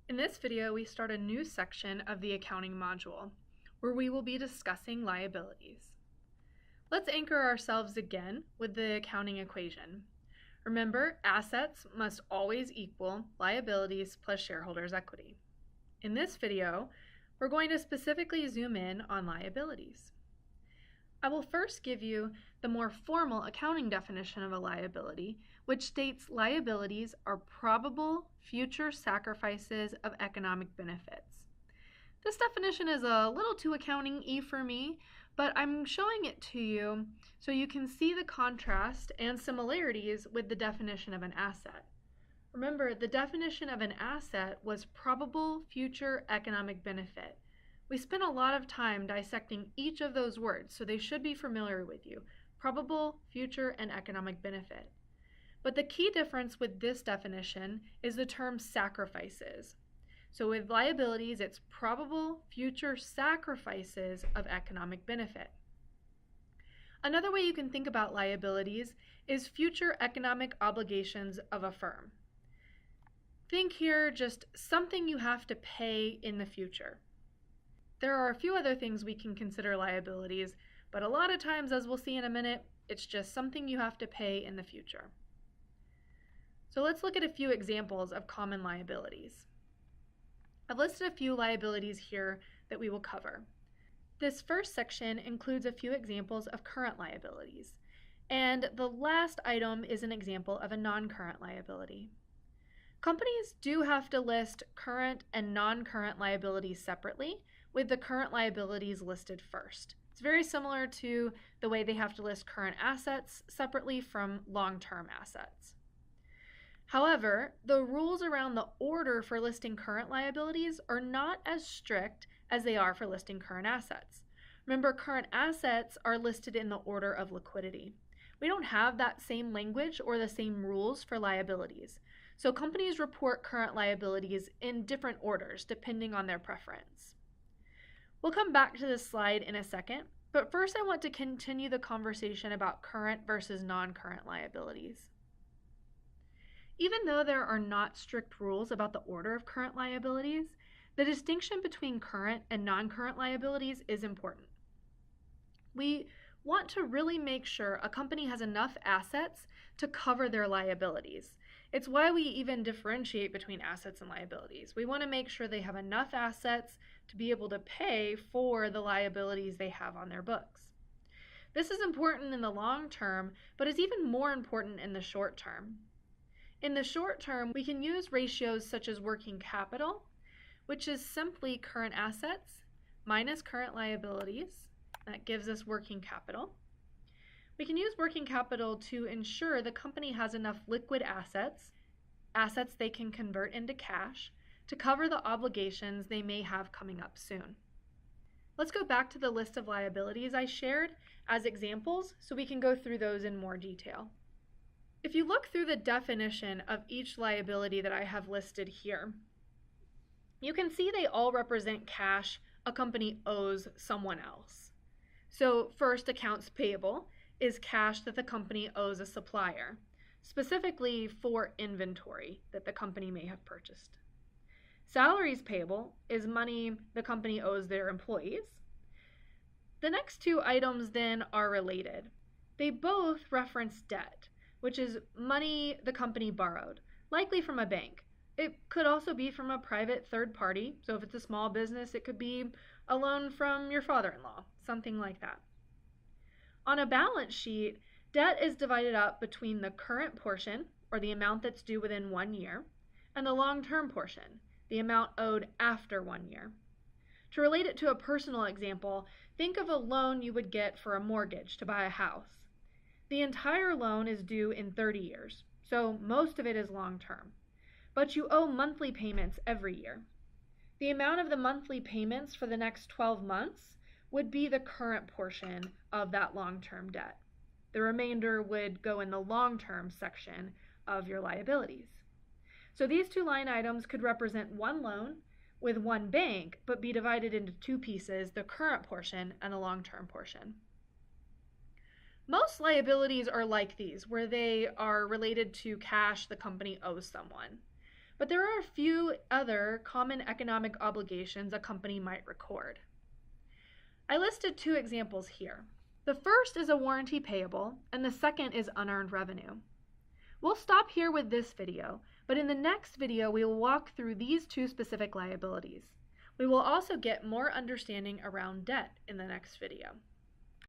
In this video, we start a new section of the accounting module, where we will be discussing liabilities. Let's anchor ourselves again with the accounting equation. Remember, assets must always equal liabilities plus shareholders' equity. In this video, we're going to specifically zoom in on liabilities. I will first give you the more formal accounting definition of a liability, which states liabilities are probable future sacrifices of economic benefits. This definition is a little too accounting-y for me, but I'm showing it to you so you can see the contrast and similarities with the definition of an asset. Remember, the definition of an asset was probable future economic benefit. We spent a lot of time dissecting each of those words, so they should be familiar with you: probable, future, and economic benefit. But the key difference with this definition is the term sacrifices. So with liabilities, it's probable future sacrifices of economic benefit. Another way you can think about liabilities is future economic obligations of a firm. Think here just something you have to pay in the future. There are a few other things we can consider liabilities, but a lot of times, as we'll see in a minute, it's just something you have to pay in the future. So let's look at a few examples of common liabilities. I've listed a few liabilities here that we will cover. This first section includes a few examples of current liabilities, and the last item is an example of a non-current liability. Companies do have to list current and non-current liabilities separately, with the current liabilities listed first. It's very similar to the way they have to list current assets separately from long-term assets. However, the rules around the order for listing current liabilities are not as strict as they are for listing current assets. Remember, current assets are listed in the order of liquidity. We don't have that same language or the same rules for liabilities. So companies report current liabilities in different orders depending on their preference. We'll come back to this slide in a second, but first I want to continue the conversation about current versus non-current liabilities. Even though there are not strict rules about the order of current liabilities, the distinction between current and non-current liabilities is important. We want to really make sure a company has enough assets to cover their liabilities. It's why we even differentiate between assets and liabilities. We want to make sure they have enough assets to be able to pay for the liabilities they have on their books. This is important in the long term, but is even more important in the short term. In the short term, we can use ratios such as working capital, which is simply current assets minus current liabilities. That gives us working capital. We can use working capital to ensure the company has enough liquid assets they can convert into cash, to cover the obligations they may have coming up soon. Let's go back to the list of liabilities I shared as examples so we can go through those in more detail. If you look through the definition of each liability that I have listed here, you can see they all represent cash a company owes someone else. So first, accounts payable is cash that the company owes a supplier, specifically for inventory that the company may have purchased. Salaries payable is money the company owes their employees. The next two items then are related. They both reference debt, which is money the company borrowed, likely from a bank. It could also be from a private third party, so if it's a small business, it could be a loan from your father-in-law, something like that. On a balance sheet, debt is divided up between the current portion, or the amount that's due within 1 year, and the long-term portion, the amount owed after 1 year. To relate it to a personal example, think of a loan you would get for a mortgage to buy a house. The entire loan is due in 30 years, so most of it is long-term. But you owe monthly payments every year. The amount of the monthly payments for the next 12 months would be the current portion of that long-term debt. The remainder would go in the long-term section of your liabilities. So these two line items could represent one loan with one bank, but be divided into two pieces, the current portion and the long-term portion. Most liabilities are like these, where they are related to cash the company owes someone. but there are a few other common economic obligations a company might record. I listed 2 examples here. The first is a warranty payable, and the second is unearned revenue. We'll stop here with this video, but in the next video we will walk through these 2 specific liabilities. We will also get more understanding around debt in the next video.